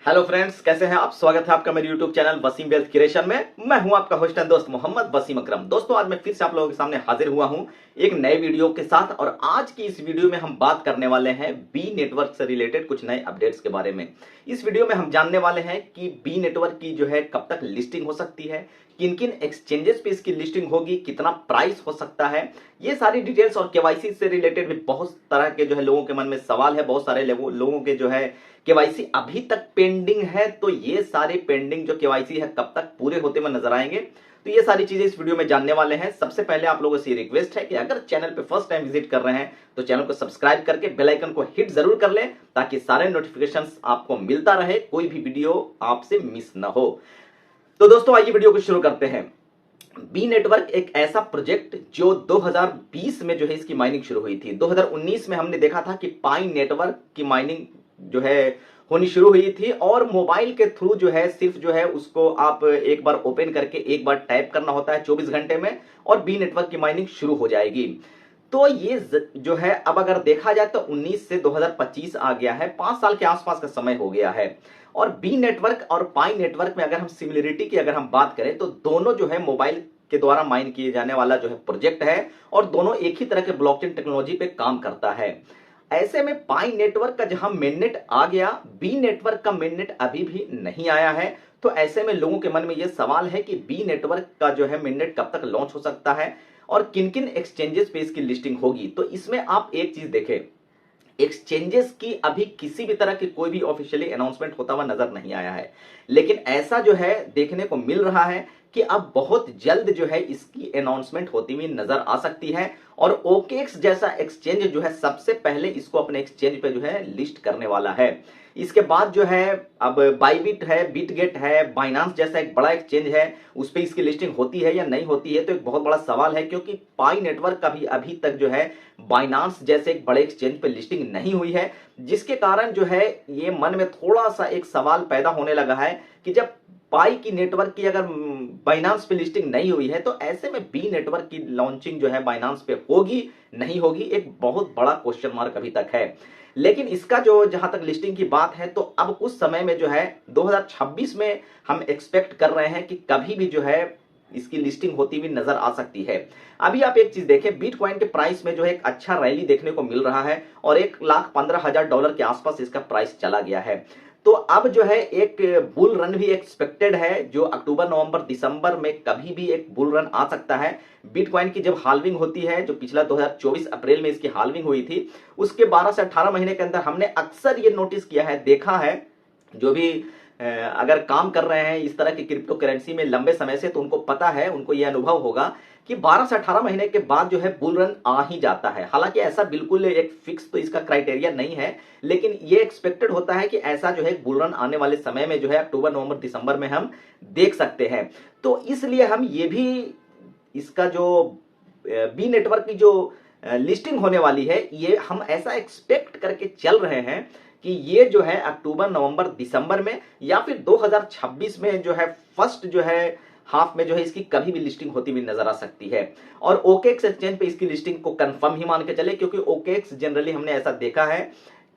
Hello friends, कैसे हैं आप। स्वागत है आपका मेरे YouTube channel Wasim wealth creation में। मैं हूं आपका होस्ट एंड दोस्त मोहम्मद वसीम अकरम। दोस्तों, आज मैं फिर से आप लोगों के सामने हाजिर हुआ हूं एक नए वीडियो के साथ। और आज की इस वीडियो में हम बात करने वाले हैं बी नेटवर्क से रिलेटेड कुछ नए अपडेट्स के बारे में। इस वीडियो में हम जानने वाले हैं कि बी नेटवर्क की जो है कब तक लिस्टिंग हो सकती है, किन किन एक्सचेंजेस पे इसकी लिस्टिंग होगी, कितना प्राइस हो सकता है। ये सारी डिटेल्स और केवाईसी से रिलेटेड भी बहुत तरह के जो है लोगों के मन में सवाल है। बहुत सारे लोगों के जो है केवाईसी अभी तक पेंडिंग है। तो ये सारे पेंडिंग जो केवाईसी है कब तक पूरे होते हुए नजर आएंगे, तो ये सारी चीजें इस वीडियो में जानने वाले हैं। सबसे पहले आप लोगों से रिक्वेस्ट है कि अगर चैनल पे फर्स्ट टाइम विजिट कर रहे हैं तो चैनल को सब्सक्राइब करके बेल आइकन को हिट जरूर कर लें, ताकि सारे नोटिफिकेशंस आपको मिलता रहे, कोई भी वीडियो आपसे मिस ना हो। तो दोस्तों, आइए वीडियो को शुरू करते हैं। बी नेटवर्क एक ऐसा प्रोजेक्ट जो 2020 में जो है इसकी माइनिंग शुरू हुई थी। 2019 में हमने देखा था कि पाई नेटवर्क की माइनिंग जो है होनी शुरू हुई थी, और मोबाइल के थ्रू जो है सिर्फ जो है उसको आप एक बार ओपन करके एक बार टाइप करना होता है 24 घंटे में, और बी नेटवर्क की माइनिंग शुरू हो जाएगी। तो ये जो है अब अगर देखा जाए तो 19 से 2025 आ गया है, 5 साल के आसपास का समय हो गया है। और बी नेटवर्क और पाई नेटवर्क में अगर हम सिमिलरिटी की अगर हम बात करें तो दोनों जो है मोबाइल के द्वारा माइन किए जाने वाला जो है प्रोजेक्ट है, और दोनों एक ही तरह के ब्लॉकचेन टेक्नोलॉजी पे काम करता है। ऐसे में पाई नेटवर्क का जहां मेननेट आ गया, बी नेटवर्क का मेननेट अभी भी नहीं आया है। तो ऐसे में लोगों के मन में यह सवाल है कि बी नेटवर्क का जो है मेननेट कब तक लॉन्च हो सकता है और किन किन एक्सचेंजेस पे इसकी लिस्टिंग होगी। तो इसमें आप एक चीज देखें, एक्सचेंजेस की अभी किसी भी तरह की कोई भी ऑफिशियली अनाउंसमेंट होता हुआ नजर नहीं आया है, लेकिन ऐसा जो है देखने को मिल रहा है कि अब बहुत जल्द जो है इसकी अनाउंसमेंट होती हुई नजर आ सकती है। और ओकेएक्स जैसा एक्सचेंज जो है सबसे पहले इसको अपने एक्सचेंज पे जो है लिस्ट करने वाला है। इसके बाद जो है अब बाइबिट है, बिटगेट है, बाइनांस जैसा एक बड़ा एक्सचेंज है, उस पर इसकी लिस्टिंग होती है या नहीं होती है, तो एक बहुत बड़ा सवाल है। क्योंकि पाई नेटवर्क का भी अभी तक जो है बाइनांस जैसे एक बड़े एक्सचेंज पे लिस्टिंग नहीं हुई है, जिसके कारण जो है ये मन में थोड़ा सा एक सवाल पैदा होने लगा है कि जब पाई की नेटवर्क की अगर बाइनांस पे लिस्टिंग नहीं हुई है, तो ऐसे में बी नेटवर्क की लॉन्चिंग जो है बाइनांस पे होगी नहीं होगी, एक बहुत बड़ा क्वेश्चन मार्क अभी तक है। लेकिन इसका जो जहां तक लिस्टिंग की बात है, तो अब कुछ समय में जो है 2026 में हम एक्सपेक्ट कर रहे हैं कि कभी भी जो है इसकी लिस्टिंग होती हुई नजर आ सकती है। अभी आप एक चीज देखें, बिटकॉइन के प्राइस में जो है एक अच्छा रैली देखने को मिल रहा है, और $1,15,000 के आसपास इसका प्राइस चला गया है। तो अब जो है एक बुल रन भी एक्सपेक्टेड है, जो अक्टूबर, नवंबर, दिसंबर में कभी भी एक बुल रन आ सकता है। बिटकॉइन की जब हाल्विंग होती है, जो पिछला 2024 अप्रैल में इसकी हाल्विंग हुई थी, उसके 12 से 18 महीने के अंदर हमने अक्सर ये नोटिस किया है, देखा है, जो भी अगर काम कर रहे हैं इस तरह की क्रिप्टो करेंसी में लंबे समय से, तो उनको पता है, उनको यह अनुभव होगा कि 12 से 18 महीने के बाद जो है बुल रन आ ही जाता है। हालांकि ऐसा बिल्कुल एक फिक्स तो इसका क्राइटेरिया नहीं है, लेकिन ये एक्सपेक्टेड होता है कि ऐसा जो है बुल रन आने वाले समय में जो है अक्टूबर, नवंबर, दिसंबर में हम देख सकते हैं। तो इसलिए हम ये भी इसका जो बी नेटवर्क की जो लिस्टिंग होने वाली है, ये हम ऐसा एक्सपेक्ट करके चल रहे हैं कि ये जो है अक्टूबर, नवंबर, दिसंबर में, या फिर 2026 में जो है फर्स्ट जो है हाफ में जो है इसकी कभी भी लिस्टिंग होती हुई नजर आ सकती है। और ओकेएक्स एक्सचेंज पे इसकी लिस्टिंग को कंफर्म ही मान के चले, क्योंकि ओकेएक्स जनरली हमने ऐसा देखा है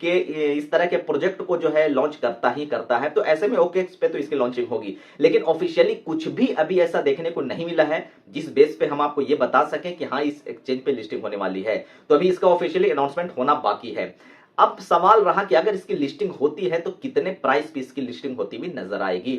कि इस तरह के प्रोजेक्ट को जो है लॉन्च करता ही करता है। तो ऐसे में ओकेएक्स पे तो इसकी लॉन्चिंग होगी, लेकिन ऑफिशियली कुछ भी अभी ऐसा देखने को नहीं मिला है जिस बेस पे हम आपको ये बता सकें कि हाँ इस एक्सचेंज पे लिस्टिंग होने वाली है। तो अभी इसका ऑफिशियली अनाउंसमेंट होना बाकी है। अब सवाल रहा कि अगर इसकी लिस्टिंग होती है तो कितने प्राइस पे इसकी लिस्टिंग होती हुई नजर आएगी।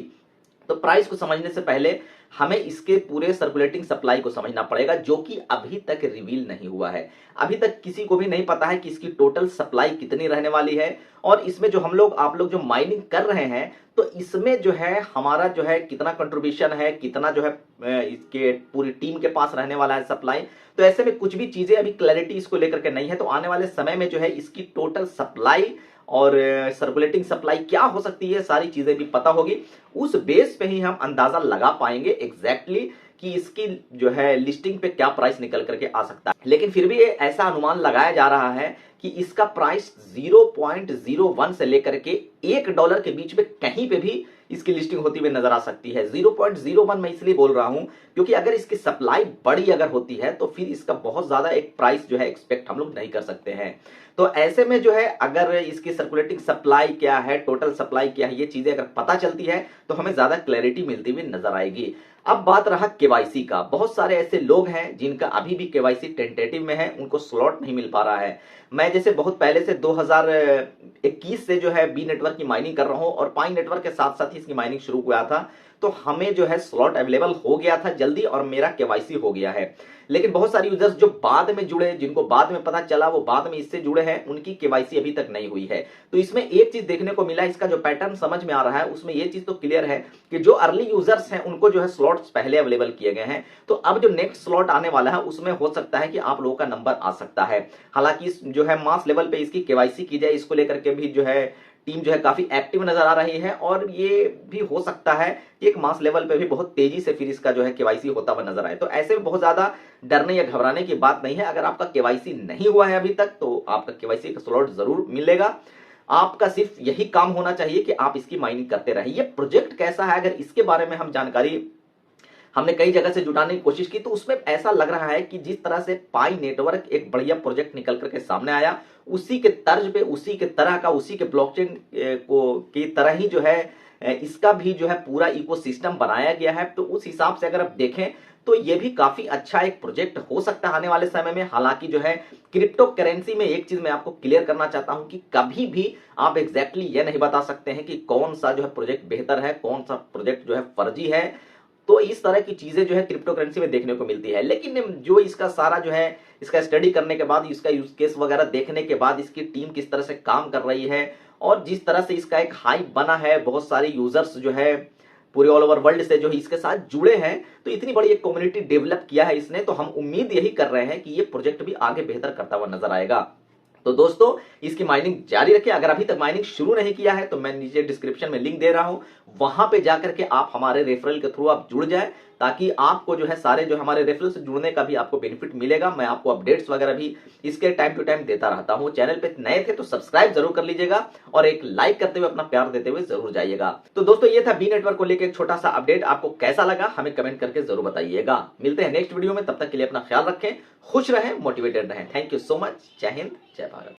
तो प्राइस को समझने से पहले हमें इसके पूरे सर्कुलेटिंग सप्लाई को समझना पड़ेगा, जो कि अभी तक रिवील नहीं हुआ है। अभी तक किसी को भी नहीं पता है कि इसकी टोटल सप्लाई कितनी रहने वाली है, और इसमें जो हम लोग आप लोग जो माइनिंग कर रहे हैं, तो इसमें जो है हमारा जो है कितना कंट्रीब्यूशन है, कितना जो है इसके पूरी टीम के पास रहने वाला है सप्लाई। तो ऐसे में कुछ भी चीजें अभी क्लैरिटी इसको लेकर के नहीं है। तो आने वाले समय में जो है इसकी टोटल सप्लाई और सर्कुलेटिंग सप्लाई क्या हो सकती है, सारी चीजें भी पता होगी। उस बेस पे ही हम अंदाजा लगा पाएंगे एग्जैक्टली कि इसकी जो है लिस्टिंग पे क्या प्राइस निकल करके आ सकता है। लेकिन फिर भी ऐसा अनुमान लगाया जा रहा है कि इसका प्राइस 0.01 से लेकर के $1 के बीच में कहीं पे भी इसकी लिस्टिंग होती हुई नजर आ सकती है। 0.01 मैं इसलिए बोल रहा हूं क्योंकि अगर इसकी सप्लाई बड़ी अगर होती है तो फिर इसका बहुत ज्यादा एक प्राइस जो है एक्सपेक्ट हम लोग नहीं कर सकते हैं। तो ऐसे में जो है अगर इसकी सर्कुलेटिंग सप्लाई क्या है, टोटल सप्लाई क्या है, ये चीजें अगर पता चलती है तो हमें ज्यादा क्लैरिटी मिलती हुई नजर आएगी। अब बात रहा केवाईसी का। बहुत सारे ऐसे लोग हैं जिनका अभी भी केवाईसी टेंटेटिव में है, उनको स्लॉट नहीं मिल पा रहा है। मैं जैसे बहुत पहले से 2021 से जो है बी नेटवर्क की माइनिंग कर रहा हूं और पाई नेटवर्क के साथ साथ ही इसकी माइनिंग शुरू हुआ था, तो हमें जो है स्लॉट अवेलेबल हो गया था जल्दी और मेरा केवाईसी हो गया है। लेकिन बहुत सारे यूजर्स जो बाद में जुड़े, जिनको बाद में पता चला वो बाद में इससे जुड़े हैं, उनकी केवाईसी अभी तक नहीं हुई है। तो इसमें एक चीज देखने को मिला, इसका जो पैटर्न समझ में आ रहा है उसमें ये चीज तो क्लियर है कि जो अर्ली यूजर्स हैं उनको जो है स्लॉट्स पहले अवेलेबल किए गए हैं। तो अब जो नेक्स्ट स्लॉट आने वाला है उसमें हो सकता है कि आप लोगों का नंबर आ सकता है। हालांकि जो है मास लेवल पे इसकी केवाईसी की जाए, इसको लेकर के भी जो है टीम जो है काफी एक्टिव नजर आ रही है और ये भी हो सकता है कि एक मास लेवल पे भी बहुत तेजी से फिर इसका जो है केवाईसी होता हुआ नजर आए। तो ऐसे में बहुत ज्यादा डरने या घबराने की बात नहीं है। अगर आपका केवाईसी नहीं हुआ है अभी तक तो आपका केवाईसी का स्लॉट जरूर मिलेगा। आपका सिर्फ यही काम होना चाहिए कि आप इसकी माइनिंग करते रहिए। ये प्रोजेक्ट कैसा है, अगर इसके बारे में हम जानकारी हमने कई जगह से जुटाने की कोशिश की तो उसमें ऐसा लग रहा है कि जिस तरह से पाई नेटवर्क एक बढ़िया प्रोजेक्ट निकल करके सामने आया, उसी के तर्ज पे, उसी के तरह का, उसी के ब्लॉकचेन को की तरह ही जो है इसका भी जो है पूरा इकोसिस्टम बनाया गया है। तो उस हिसाब से अगर आप देखें तो ये भी काफी अच्छा एक प्रोजेक्ट हो सकता है आने वाले समय में। हालांकि जो है क्रिप्टो करेंसी में एक चीज मैं आपको क्लियर करना चाहता हूं कि कभी भी आप एग्जैक्टली ये नहीं बता सकते हैं कि कौन सा जो है प्रोजेक्ट बेहतर है, कौन सा प्रोजेक्ट जो है फर्जी है। तो इस तरह की चीजें जो है क्रिप्टो करेंसी में देखने को मिलती है। लेकिन जो इसका सारा जो है इसका स्टडी करने के बाद, इसका यूज केस वगैरह देखने के बाद, इसकी टीम किस तरह से काम कर रही है और जिस तरह से इसका एक हाइप बना है, बहुत सारे यूजर्स जो है पूरे ऑल ओवर वर्ल्ड से जो है इसके साथ जुड़े हैं, तो इतनी बड़ी एक कम्युनिटी डेवलप किया है इसने, तो हम उम्मीद यही कर रहे हैं कि ये प्रोजेक्ट भी आगे बेहतर करता हुआ नजर आएगा। तो दोस्तों इसकी माइनिंग जारी रखें। अगर अभी तक माइनिंग शुरू नहीं किया है तो मैं नीचे डिस्क्रिप्शन में लिंक दे रहा हूं, वहां पे जाकर के आप हमारे रेफरल के थ्रू आप जुड़ जाए, ताकि आपको जो है सारे जो हमारे रेफरल से जुड़ने का भी आपको बेनिफिट मिलेगा। मैं आपको अपडेट्स वगैरह भी इसके टाइम टू टाइम देता रहता हूं। चैनल पे नए थे तो सब्सक्राइब जरूर कर लीजिएगा और एक लाइक करते हुए अपना प्यार देते हुए जरूर जाइएगा। तो दोस्तों ये था बी नेटवर्क को लेकर एक छोटा सा अपडेट। आपको कैसा लगा हमें कमेंट करके जरूर बताइएगा। मिलते हैं नेक्स्ट वीडियो में, तब तक के लिए अपना ख्याल रखें, खुश रहें, मोटिवेटेड रहें। Thank you so much. जय हिंद, जय भारत।